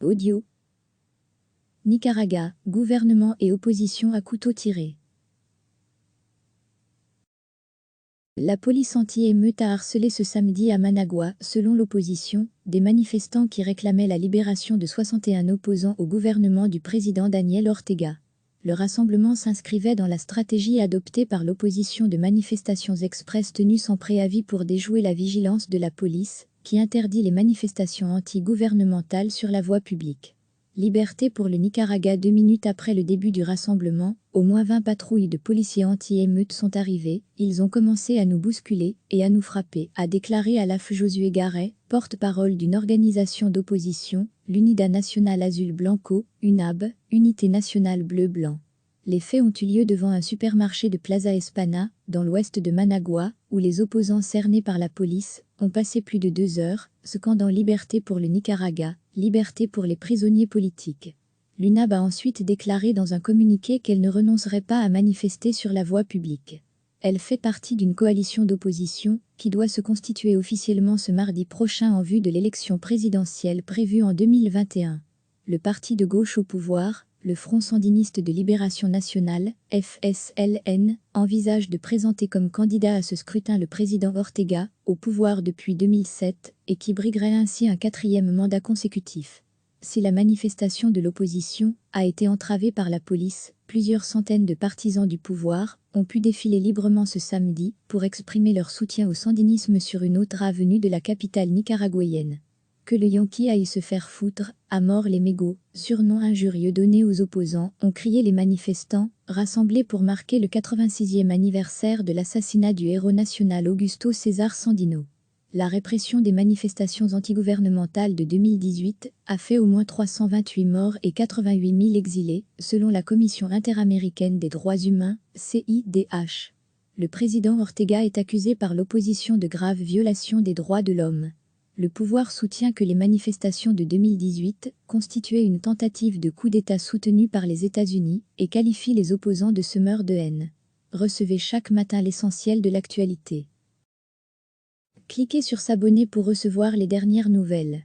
Audio. Nicaragua, gouvernement et opposition à couteau tiré. La police anti-émeute a harcelé ce samedi à Managua, selon l'opposition, des manifestants qui réclamaient la libération de 61 opposants au gouvernement du président Daniel Ortega. Le rassemblement s'inscrivait dans la stratégie adoptée par l'opposition de manifestations express tenues sans préavis pour déjouer la vigilance de la police, qui interdit les manifestations anti-gouvernementales sur la voie publique. Liberté pour le Nicaragua. 2 minutes après le début du rassemblement, au moins 20 patrouilles de policiers anti-émeutes sont arrivées, ils ont commencé à nous bousculer et à nous frapper, a déclaré Alaf Josué Garay, porte-parole d'une organisation d'opposition, l'Unidad Nacional Azul Blanco, UNAB, Unité Nationale Bleu-Blanc. Les faits ont eu lieu devant un supermarché de Plaza España, dans l'ouest de Managua, où les opposants cernés par la police ont passé plus de 2 heures, scandant liberté pour le Nicaragua, liberté pour les prisonniers politiques. L'UNAB a ensuite déclaré dans un communiqué qu'elle ne renoncerait pas à manifester sur la voie publique. Elle fait partie d'une coalition d'opposition qui doit se constituer officiellement ce mardi prochain en vue de l'élection présidentielle prévue en 2021. Le parti de gauche au pouvoir, le Front sandiniste de libération nationale, FSLN, envisage de présenter comme candidat à ce scrutin le président Ortega, au pouvoir depuis 2007, et qui briguerait ainsi un 4e mandat consécutif. Si la manifestation de l'opposition a été entravée par la police, plusieurs centaines de partisans du pouvoir ont pu défiler librement ce samedi pour exprimer leur soutien au sandinisme sur une autre avenue de la capitale nicaraguayenne. Que le Yankee aille se faire foutre, à mort les mégots, surnom injurieux donné aux opposants, ont crié les manifestants, rassemblés pour marquer le 86e anniversaire de l'assassinat du héros national Augusto César Sandino. La répression des manifestations antigouvernementales de 2018 a fait au moins 328 morts et 88 000 exilés, selon la Commission interaméricaine des droits humains, CIDH. Le président Ortega est accusé par l'opposition de graves violations des droits de l'homme. Le pouvoir soutient que les manifestations de 2018 constituaient une tentative de coup d'État soutenue par les États-Unis et qualifie les opposants de semeurs de haine. Recevez chaque matin l'essentiel de l'actualité. Cliquez sur s'abonner pour recevoir les dernières nouvelles.